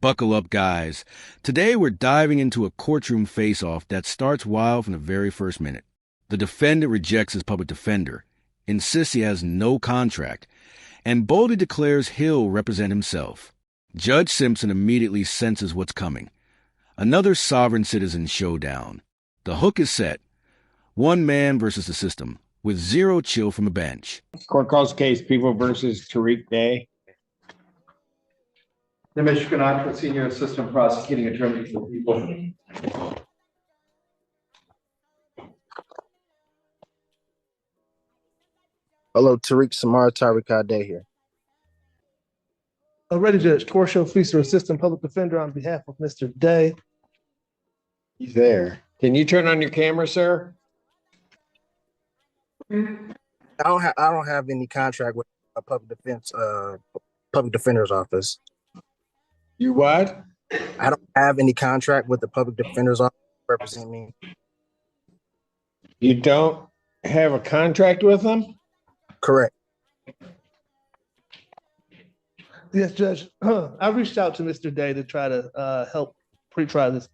Buckle up, guys. Today we're diving into a courtroom face-off that starts wild from the very first minute. The defendant rejects his public defender, insists he has no contract, and boldly declares he'll represent himself. Judge Simpson immediately senses what's coming. Another sovereign citizen showdown. The hook is set. One man versus the system, with zero chill from the bench. Court calls case People versus Tariq Day. Nimish Ganatra, Senior Assistant Prosecuting Attorney for the People. Hello, Tariq Samar Tariq Day here. Already, Judge Torshio Feaster, Assistant Public Defender, on behalf of Mr. Day. He's there. Can you turn on your camera, sir? I don't have any contract with a public defender's office. You what? I don't have any contract with the public defender's office to represent me. You don't have a contract with them? Correct. Yes, Judge. I reached out to Mr. Day to try to help pre-try this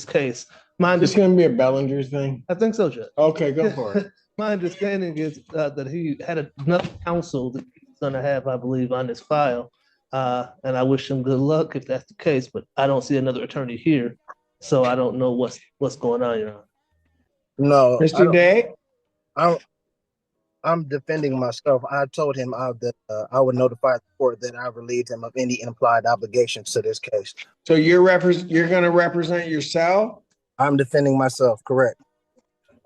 case. It's going to be a Bellinger thing? I think so, Judge. Okay, go for it. My understanding is that he had another counsel that he's going to have, I believe, on his file. And I wish him good luck if that's the case, but I don't see another attorney here. So I don't know what's going on, Your Honor. No. Mr. Day? I'm defending myself. I told him that I would notify the court that I relieved him of any implied obligations to this case. So you're going to represent yourself? I'm defending myself, correct.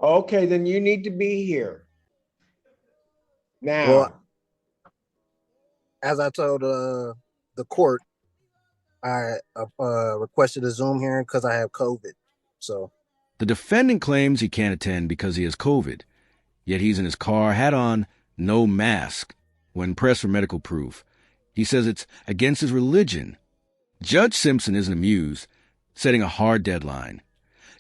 Okay, then you need to be here. Now. Well, as I told the court, I requested a Zoom hearing because I have COVID. So The defendant claims he can't attend because he has COVID, yet he's in his car, hat on, no mask. When pressed for medical proof, he says it's against his religion. Judge Simpson isn't amused, setting a hard deadline.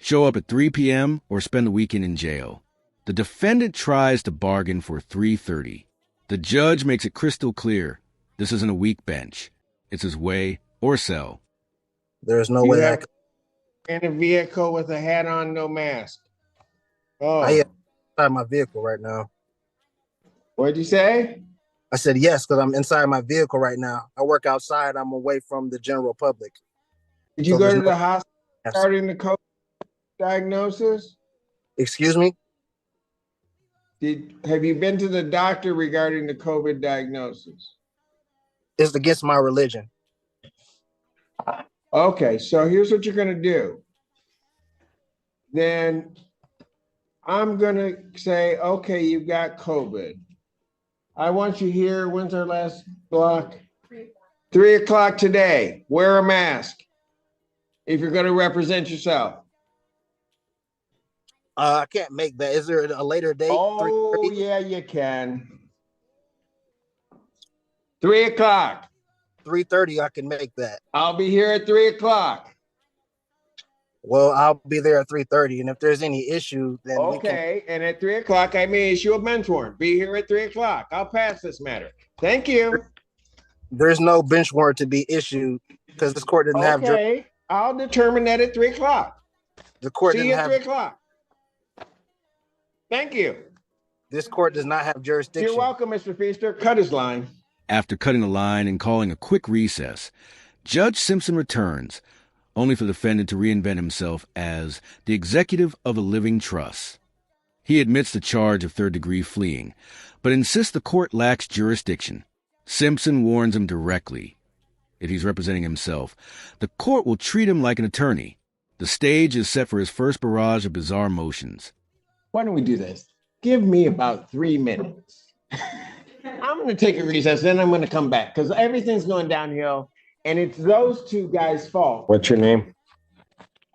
Show up at 3 p.m. or spend the weekend in jail. The defendant tries to bargain for 3:30. The judge makes it crystal clear this isn't a weak bench. It's his way or sell. there is no way I can. In a vehicle with a hat on, no mask. Oh, I am inside my vehicle right now. what'd you say? I said yes because I'm inside my vehicle right now. I work outside. I'm away from the general public. Did you So go there's to no- the hospital regarding the COVID diagnosis? Excuse me? Have you been to the doctor regarding the COVID diagnosis? It's against my religion. Okay, so here's what you're going to do. Then I'm going to say, okay, you've got COVID. I want you here. When's our last block? 3 o'clock today. Wear a mask if you're going to represent yourself. I can't make that. Is there a later date? Oh, 3:30? yeah, you can. 3 o'clock. 3:30, I can make that. I'll be here at 3 o'clock. Well, I'll be there at 3:30, and if there's any issue, then we can. Okay, and at 3 o'clock, I may issue a bench warrant. Be here at 3 o'clock. I'll pass this matter. Thank you. There's no bench warrant to be issued because this court didn't have. Okay, I'll determine that at 3 o'clock. The court See didn't you at have. 3 o'clock. Thank you. This court does not have jurisdiction. You're welcome, Mr. Feaster. Cut his line. After cutting the line and calling a quick recess, Judge Simpson returns, only for the defendant to reinvent himself as the executive of a living trust. He admits the charge of third-degree fleeing, but insists the court lacks jurisdiction. Simpson warns him directly. If he's representing himself, the court will treat him like an attorney. The stage is set for his first barrage of bizarre motions. Why don't we do this? Give me about 3 minutes. I'm going to take a recess, then I'm going to come back because everything's going downhill, and it's those two guys' fault. What's your name?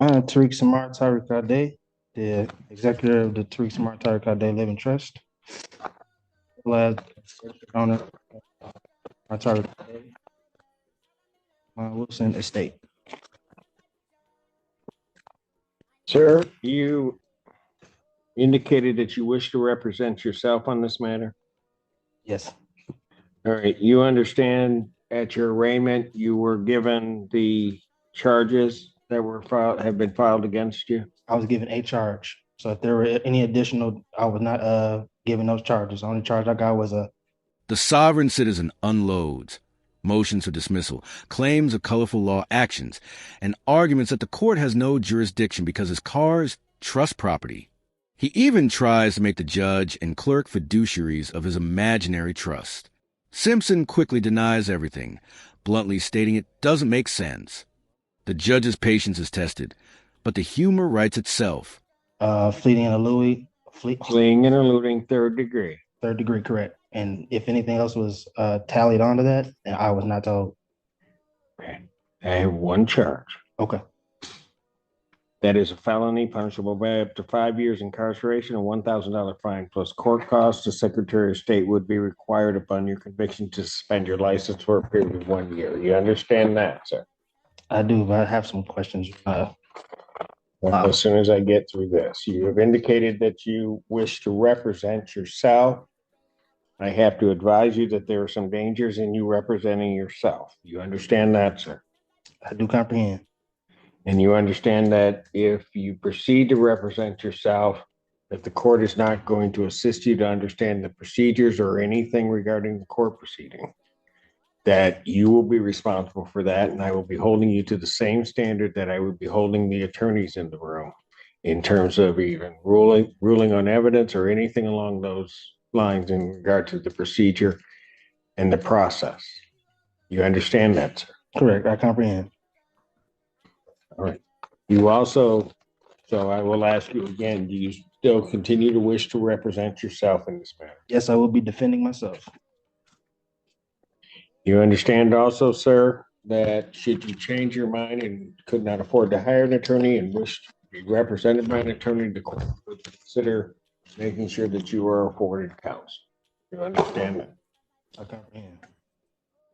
Tariq Samar Tariq Day, the executive of the Tariq Samar Tariq Day Living Trust. Glad owner Tariq Day, Wilson Estate. Sir, you indicated that you wish to represent yourself on this matter. Yes. All right, you understand at your arraignment, you were given the charges that were filed, have been filed against you? I was given a charge. So if there were any additional, I was not given those charges. The only charge I got was a The sovereign citizen unloads motions for dismissal, claims of colorful law actions, and arguments that the court has no jurisdiction because his car is trust property. He even tries to make the judge and clerk fiduciaries of his imaginary trust. Simpson quickly denies everything, bluntly stating it doesn't make sense. The judge's patience is tested, but the humor writes itself. fleeing and eluding, Fleeing and eluding third degree. third degree, correct. And if anything else was tallied onto that, then I was not told. Okay. I have one charge. Okay. That is a felony punishable by up to 5 years incarceration and $1,000 fine plus court costs. The Secretary of State would be required upon your conviction to suspend your license for a period of 1 year. You understand that, sir? I do, but I have some questions. Well, as soon as I get through this, you have indicated that you wish to represent yourself. I have to advise you that there are some dangers in you representing yourself. You understand that, sir? I do comprehend. And you understand that if you proceed to represent yourself, that the court is not going to assist you to understand the procedures or anything regarding the court proceeding, that you will be responsible for that, and I will be holding you to the same standard that I would be holding the attorneys in the room in terms of even ruling on evidence or anything along those lines in regard to the procedure and the process. You understand that, sir? Correct. I comprehend. All right. You also, so I will ask you again, do you still continue to wish to represent yourself in this matter? Yes, I will be defending myself. You understand also, sir, that should you change your mind and could not afford to hire an attorney and wish to be represented by an attorney, the court would consider making sure that you are afforded counsel. You understand that? I comprehend.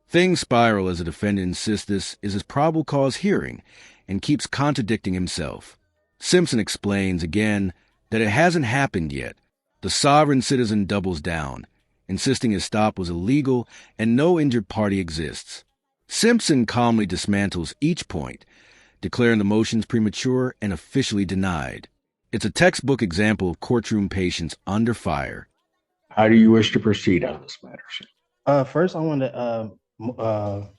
Things spiral as the defendant insists this is his probable cause hearing and keeps contradicting himself. Simpson explains again that it hasn't happened yet. The sovereign citizen doubles down, insisting his stop was illegal and no injured party exists. Simpson calmly dismantles each point, declaring the motions premature and officially denied. It's a textbook example of courtroom patience under fire. How do you wish to proceed on this matter, sir? First, I want to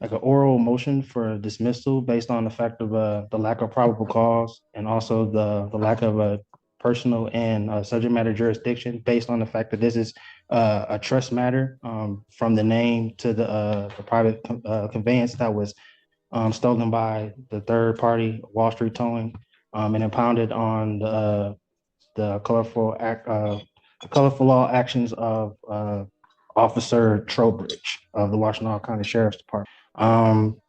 like an oral motion for dismissal based on the fact of the lack of probable cause and also the lack of a personal and subject matter jurisdiction based on the fact that this is a trust matter from the name to the private conveyance that was stolen by the third party Wall Street Towing and impounded on the colorful law actions of Officer Trowbridge of the Washtenaw County Sheriff's Department.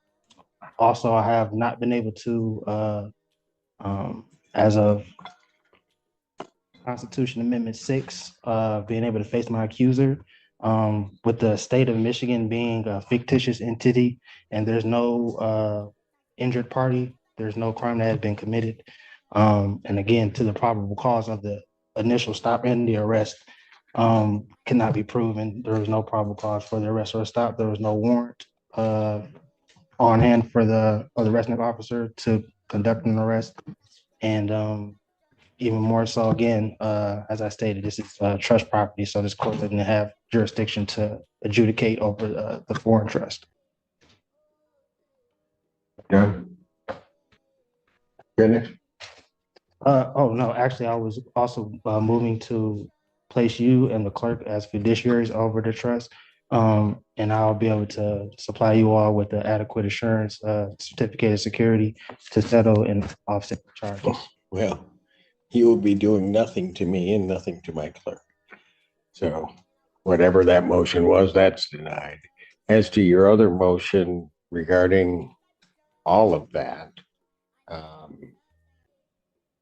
Also, I have not been able to, as of Constitution Amendment 6, being able to face my accuser, with the state of Michigan being a fictitious entity and there's no injured party, there's no crime that has been committed. And again, to the probable cause of the initial stop and the arrest, cannot be proven. There was no probable cause for the arrest or stop. There was no warrant on hand for the arresting officer to conduct an arrest. And even more so, again, as I stated, this is trust property, so this court doesn't have jurisdiction to adjudicate over the foreign trust. Yeah. Finish. Oh, no, actually, I was also moving to place you and the clerk as fiduciaries over the trust. And I'll be able to supply you all with the adequate assurance, certificate of security to settle and offset the charges. Well, you will be doing nothing to me and nothing to my clerk. So whatever that motion was, that's denied. As to your other motion regarding all of that,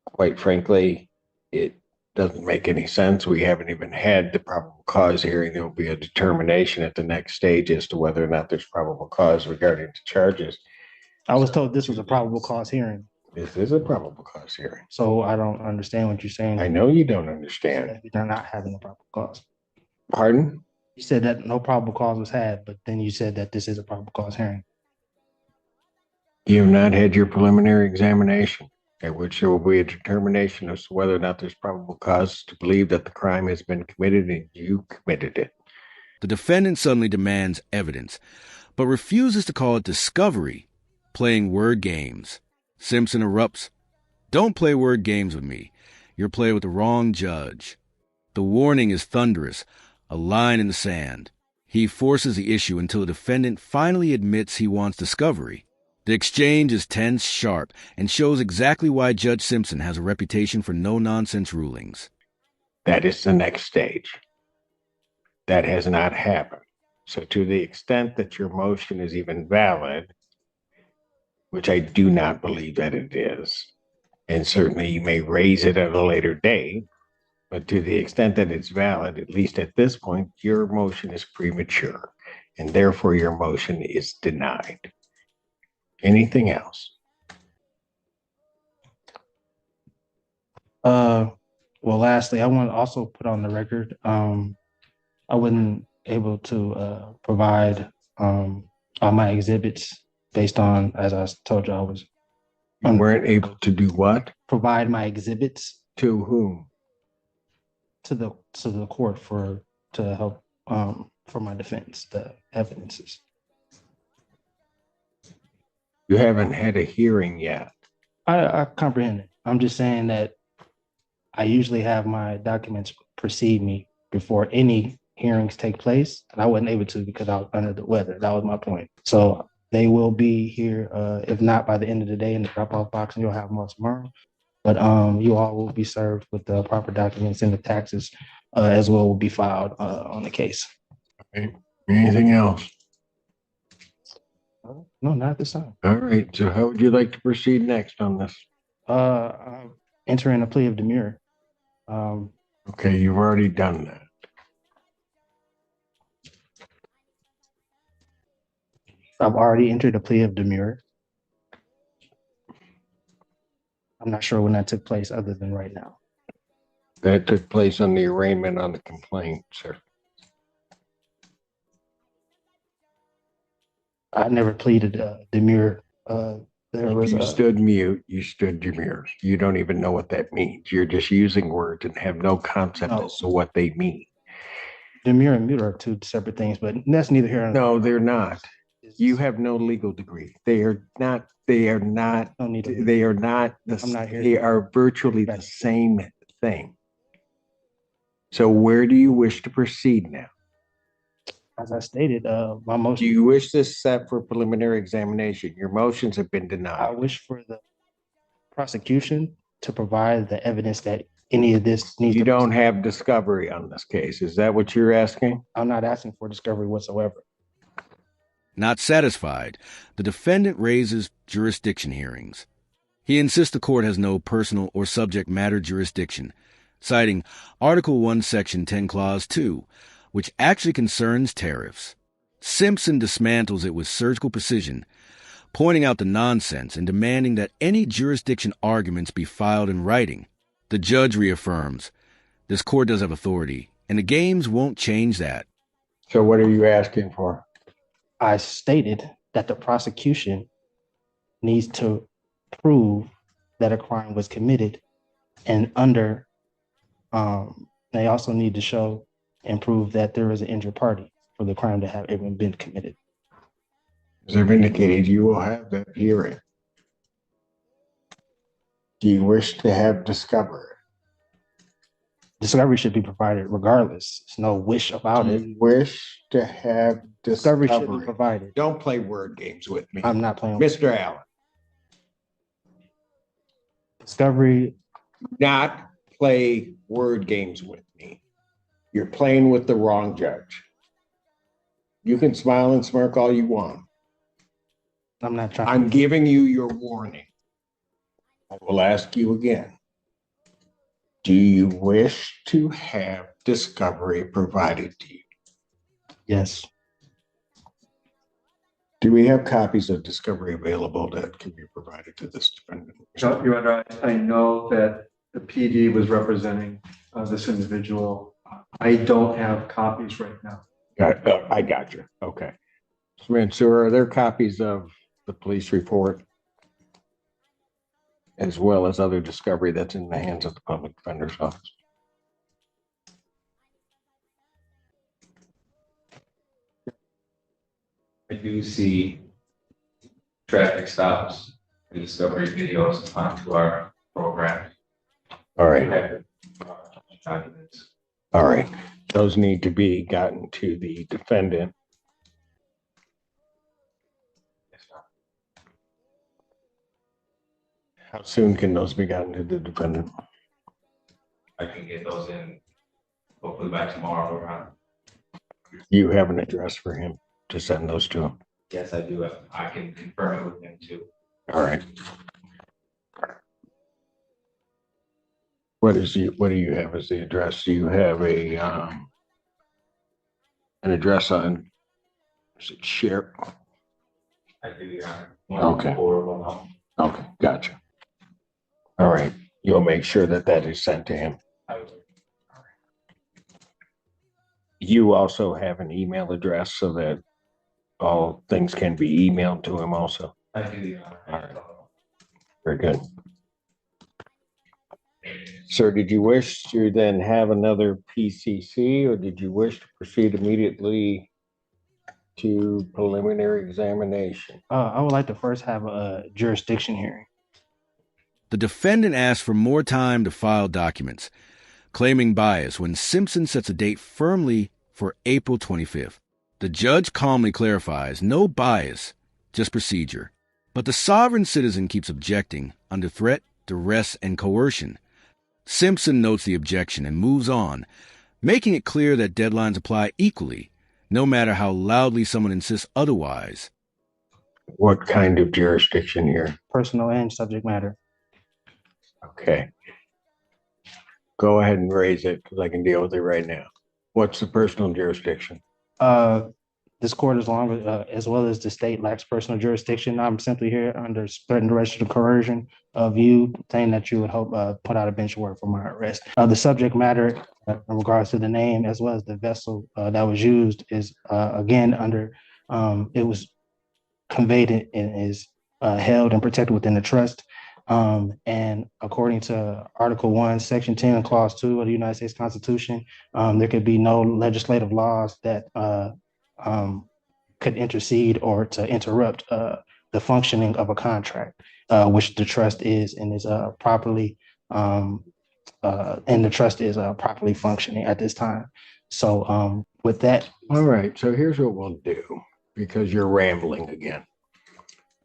quite frankly, it doesn't make any sense. We haven't even had the probable cause hearing. There will be a determination at the next stage as to whether or not there's probable cause regarding the charges. I was told this was a probable cause hearing, This is a probable cause hearing. so I don't understand what you're saying. I know you don't understand. They're not having a probable cause. Pardon? You said that no probable cause was had, but then you said that this is a probable cause hearing. You have not had your preliminary examination, at which there will be a determination as to whether or not there's probable cause to believe that the crime has been committed and you committed it. The defendant suddenly demands evidence, but refuses to call it discovery, playing word games. Simpson erupts. Don't play word games with me. You're playing with the wrong judge. The warning is thunderous, a line in the sand. He forces the issue until the defendant finally admits he wants discovery. The exchange is tense, sharp, and shows exactly why Judge Simpson has a reputation for no-nonsense rulings. That is the next stage. That has not happened. So to the extent that your motion is even valid, which I do not believe that it is, and certainly you may raise it at a later date, but to the extent that it's valid, at least at this point, your motion is premature, and therefore your motion is denied. Anything else? Well, lastly, I want to also put on the record, I wasn't able to provide all my exhibits based on, as I told you, I was You weren't able to do what? provide my exhibits To whom? to the court to help for my defense, the evidences. You haven't had a hearing yet. I comprehend it. I'm just saying that I usually have my documents precede me before any hearings take place, and I wasn't able to because I was under the weather. That was my point. So they will be here, if not by the end of the day in the drop-off box, and you'll have more tomorrow. But you all will be served with the proper documents, and the taxes as well will be filed on the case. Okay. Anything else? No, not this time. All right. So how would you like to proceed next on this? I'm entering a plea of demurrer. Okay, you've already done that. I've already entered a plea of demurrer. I'm not sure when that took place other than right now. That took place on the arraignment on the complaint, sir. I never pleaded demurrer. You stood mute, you stood demure. You don't even know what that means. You're just using words and have no concept as to what they mean. Demurrer and mute are two separate things, but that's neither here nor there. No, they're not. You have no legal degree. They are not. They are not. Don't need to. They are not. I'm not here. They are virtually the same thing. So where do you wish to proceed now? As I stated, my motion. Do you wish this set for preliminary examination? Your motions have been I denied. wish for the prosecution to provide the evidence that any of this needs. You don't have discovery on this case. Is that what you're asking? I'm not asking for discovery whatsoever. Not satisfied, the defendant raises jurisdiction hearings. He insists the court has no personal or subject matter jurisdiction, citing Article 1, Section 10, Clause 2, which actually concerns tariffs. Simpson dismantles it with surgical precision, pointing out the nonsense and demanding that any jurisdiction arguments be filed in writing. The judge reaffirms, this court does have authority, and the games won't change that. So what are you asking for? I stated that the prosecution needs to prove that a crime was committed, and they also need to show and prove that there is an injured party for the crime to have even been committed. As I've indicated, you will have that hearing. Do you wish to have discovery? Discovery should be provided regardless. There's no wish about it. Do you wish to have Discovery discovery? should be provided. Don't play word games with me. I'm not playing. Mr. Allen, Discovery. not play word games with me. You're playing with the wrong judge. You can smile and smirk all you want. I'm not trying. I'm giving you your warning. I will ask you again. Do you wish to have discovery provided to you? Yes. Do we have copies of discovery available that can be provided to this defendant? No, Your Honor, I know that the PD was representing this individual. I don't have copies right now. I got you. Okay. So are there copies of the police report as well as other discovery that's in the hands of the public defender's office? I do see traffic stops and discovery videos onto our program. All right. Documents. All right. Those need to be gotten to the defendant. How soon can those be gotten to the defendant? I can get those in hopefully by tomorrow around. You have an address for him to send those to him. Yes, I do. I can confirm it with him too. All right. What do you have as the address? Do you have an address on, is it share? I do, Your Honor. Okay. 114 Okay, gotcha. All right. You'll make sure that that is sent to him. I will. You also have an email address so that all things can be emailed to him also. I do, Your Honor. All right. Very good. Sir, did you wish to then have another PCC or did you wish to proceed immediately to preliminary examination? I would like to first have a jurisdiction hearing. The defendant asked for more time to file documents, claiming bias when Simpson sets a date firmly for April 25th. The judge calmly clarifies no bias, just procedure. But the sovereign citizen keeps objecting under threat, duress, and coercion. Simpson notes the objection and moves on, making it clear that deadlines apply equally, no matter how loudly someone insists otherwise. What kind of jurisdiction here? Personal and subject matter. Okay. Go ahead and raise it because I can deal with it right now. What's the personal jurisdiction? This court, as well as the state, lacks personal jurisdiction. I'm simply here under threat and duress or coercion of you, saying that you would hope put out a bench warrant for my arrest. The subject matter, in regards to the name as well as the vessel that was used, is again under. It was conveyed and is held and protected within the trust. And according to Article 1, Section 10, Clause 2 of the United States Constitution, there could be no legislative laws that could intercede or to interrupt the functioning of a contract, which the trust is and is properly and the trust is properly functioning at this time. So with that. All right. So here's what we'll do because you're rambling again.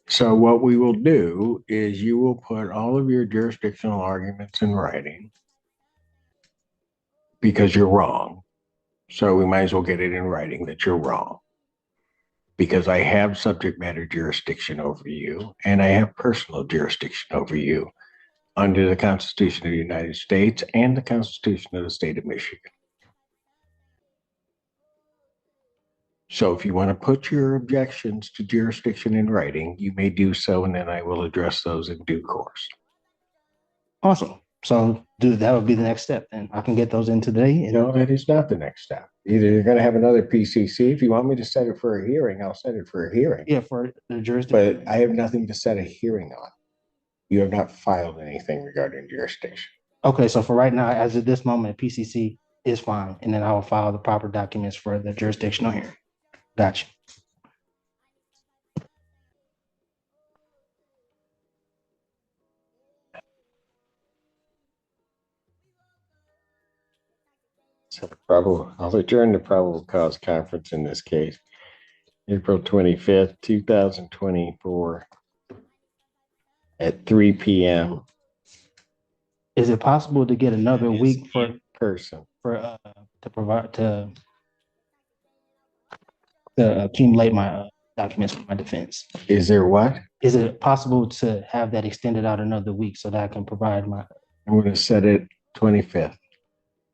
So what we will do is you will put all of your jurisdictional arguments in writing because you're wrong. So we might as well get it in writing that you're wrong because I have subject matter jurisdiction over you and I have personal jurisdiction over you under the Constitution of the United States and the Constitution of the State of Michigan. So if you want to put your objections to jurisdiction in writing, you may do so, and then I will address those in due course. Awesome. So that would be the next step. And I can get those in today. No, that is not the next step. Either you're going to have another PCC. If you want me to set it for a hearing, I'll set it for a hearing. Yeah, for the jurisdiction. But I have nothing to set a hearing on. You have not filed anything regarding jurisdiction. Okay, so for right now, as of this moment, PCC is fine. And then I will file the proper documents for the jurisdictional hearing. Gotcha. So I'll adjourn the probable cause conference in this case, April 25th, 2024 at 3 p.m. Is it possible to get another week for person to provide to accumulate my documents for my defense? Is there what? Is it possible to have that extended out another week so that I can provide my? I'm going to set it 25th.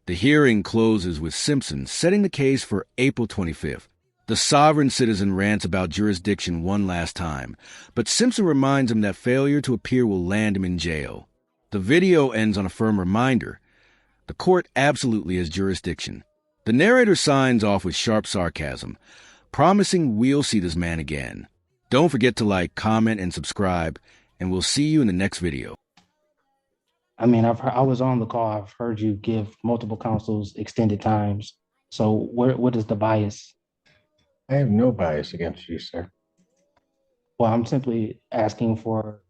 The hearing closes with Simpson setting the case for April 25th. The sovereign citizen rants about jurisdiction one last time, but Simpson reminds him that failure to appear will land him in jail. The video ends on a firm reminder. The court absolutely has jurisdiction. The narrator signs off with sharp sarcasm, promising we'll see this man again. Don't forget to like, comment, and subscribe, and we'll see you in the next video. I mean, I was on the call. I've heard you give multiple counsels extended times. So what is the bias? I have no bias against you, sir. Well, I'm simply asking for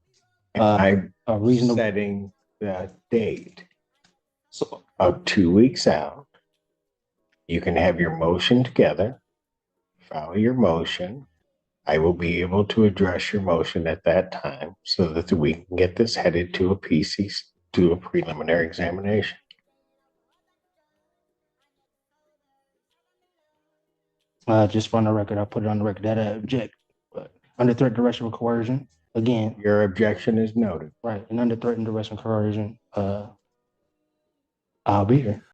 I'm a reasonable. setting the date So, of 2 weeks out. You can have your motion together, file your motion. I will be able to address your motion at that time so that we can get this headed to a PC, to a preliminary examination. Just for the record, I put it on the record that I object. Under threat, duress, or coercion. Again, Your objection is noted. right, and under threat and duress and coercion, I'll be here.